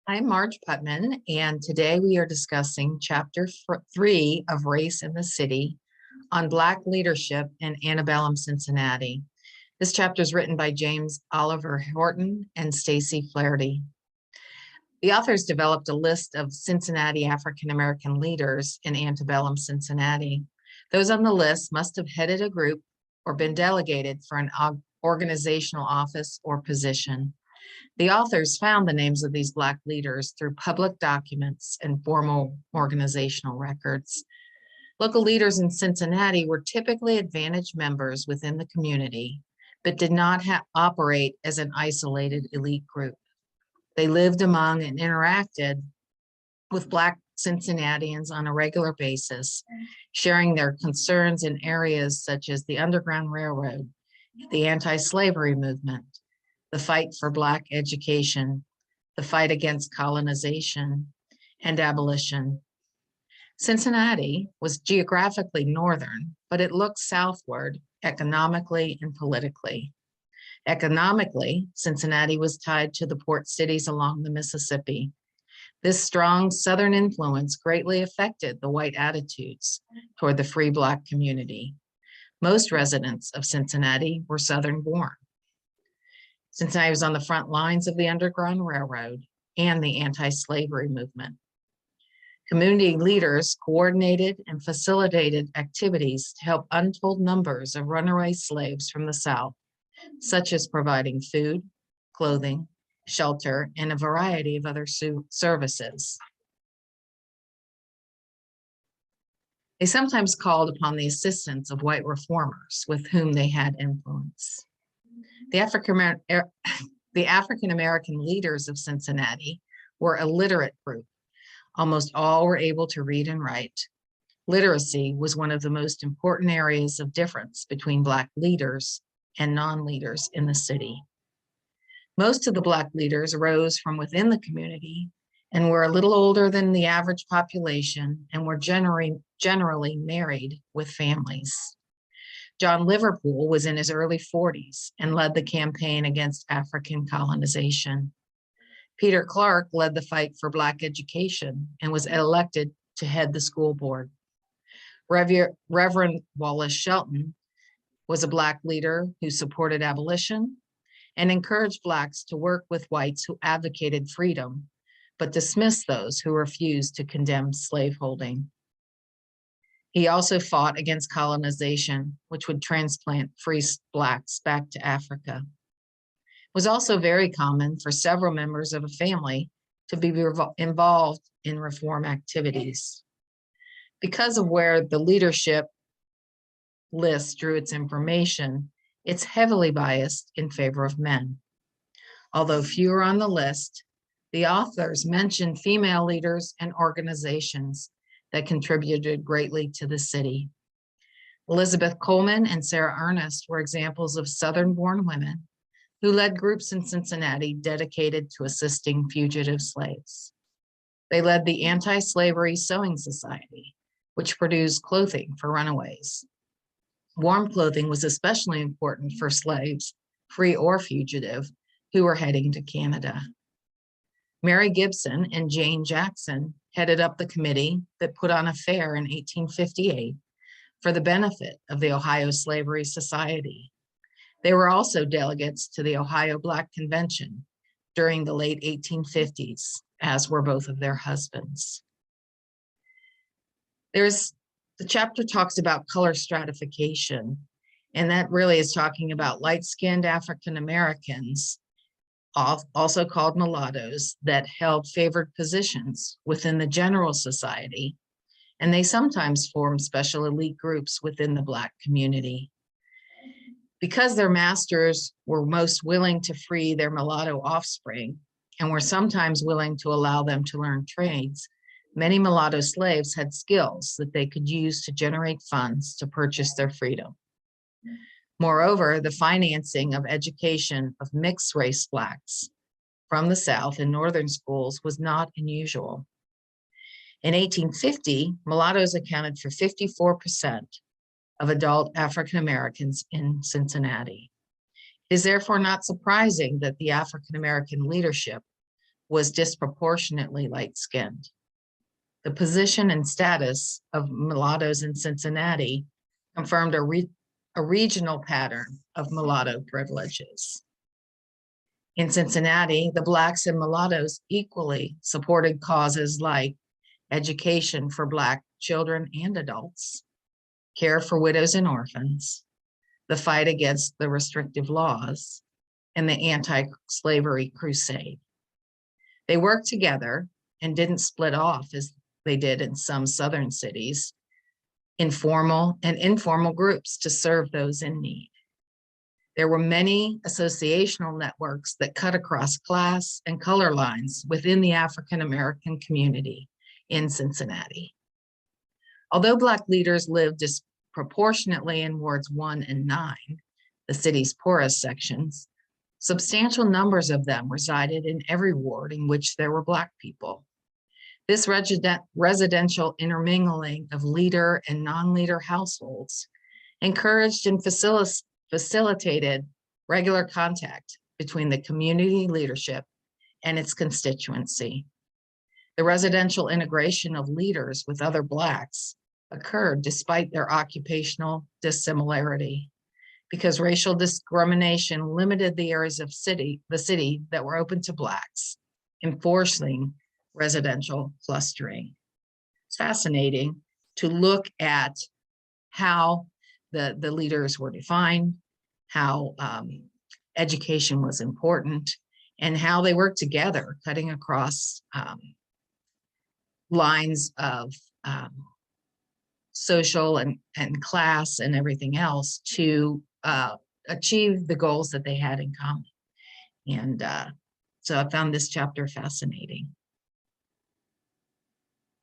I'm Marge Putman, and today we are discussing Chapter 3 of Race in the City on Black Leadership in Antebellum Cincinnati. This chapter is written by James Oliver Horton and Stacy Flaherty. The authors developed a list of Cincinnati African-American leaders in Antebellum Cincinnati. Those on the list must have headed a group or been delegated for an organizational office or position. The authors found the names of these Black leaders through public documents and formal organizational records. Local leaders in Cincinnati were typically advantaged members within the community, but did not operate as an isolated elite group. They lived among and interacted with Black Cincinnatians on a regular basis, sharing their concerns in areas such as the Underground Railroad, the anti-slavery movement, the fight for Black education, the fight against colonization, and abolition. Cincinnati was geographically northern, but it looked southward economically and politically. Economically, Cincinnati was tied to the port cities along the Mississippi. This strong Southern influence greatly affected the white attitudes toward the free Black community. Most residents of Cincinnati were Southern born. Cincinnati was on the front lines of the Underground Railroad and the anti-slavery movement. Community leaders coordinated and facilitated activities to help untold numbers of runaway slaves from the South, such as providing food, clothing, shelter, and a variety of other services. They sometimes called upon the assistance of white reformers with whom they had influence. The African-American leaders of Cincinnati were a literate group. Almost all were able to read and write. Literacy was one of the most important areas of difference between Black leaders and non-leaders in the city. Most of the Black leaders rose from within the community and were a little older than the average population and were generally married with families. John Liverpool was in his early 40s and led the campaign against African colonization. Peter Clark led the fight for Black education and was elected to head the school board. Reverend Wallace Shelton was a Black leader who supported abolition and encouraged Blacks to work with whites who advocated freedom, but dismissed those who refused to condemn slaveholding. He also fought against colonization, which would transplant free Blacks back to Africa. It was also very common for several members of a family to be involved in reform activities. Because of where the leadership list drew its information, it's heavily biased in favor of men. Although fewer on the list, the authors mentioned female leaders and organizations that contributed greatly to the city. Elizabeth Coleman and Sarah Ernest were examples of Southern-born women who led groups in Cincinnati dedicated to assisting fugitive slaves. They led the Anti-Slavery Sewing Society, which produced clothing for runaways. Warm clothing was especially important for slaves, free or fugitive, who were heading to Canada. Mary Gibson and Jane Jackson headed up the committee that put on a fair in 1858 for the benefit of the Ohio Slavery Society. They were also delegates to the Ohio Black Convention during the late 1850s, as were both of their husbands. The chapter talks about color stratification, and that really is talking about light-skinned African Americans, also called mulattoes, that held favored positions within the general society, and they sometimes formed special elite groups within the Black community. Because their masters were most willing to free their mulatto offspring and were sometimes willing to allow them to learn trades, many mulatto slaves had skills that they could use to generate funds to purchase their freedom. Moreover, the financing of education of mixed race Blacks from the South in northern schools was not unusual. In 1850, mulattoes accounted for 54% of adult African Americans in Cincinnati. It is therefore not surprising that the African American leadership was disproportionately light-skinned. The position and status of mulattoes in Cincinnati confirmed a regional pattern of mulatto privileges. In Cincinnati, the Blacks and mulattoes equally supported causes like education for Black children and adults, care for widows and orphans, the fight against the restrictive laws, and the anti-slavery crusade. They worked together and didn't split off as they did in some Southern cities, in formal and informal groups to serve those in need. There were many associational networks that cut across class and color lines within the African-American community in Cincinnati. Although Black leaders lived disproportionately in wards 1 and 9, the city's poorest sections, substantial numbers of them resided in every ward in which there were Black people. This residential intermingling of leader and non-leader households encouraged and facilitated regular contact between the community leadership and its constituency. The residential integration of leaders with other Blacks occurred despite their occupational dissimilarity, because racial discrimination limited the areas of the city that were open to Blacks, enforcing residential clustering. It's fascinating to look at how the leaders were defined, how education was important, and how they worked together, cutting across lines of social and class and everything else to achieve the goals that they had in common. And so I found this chapter fascinating.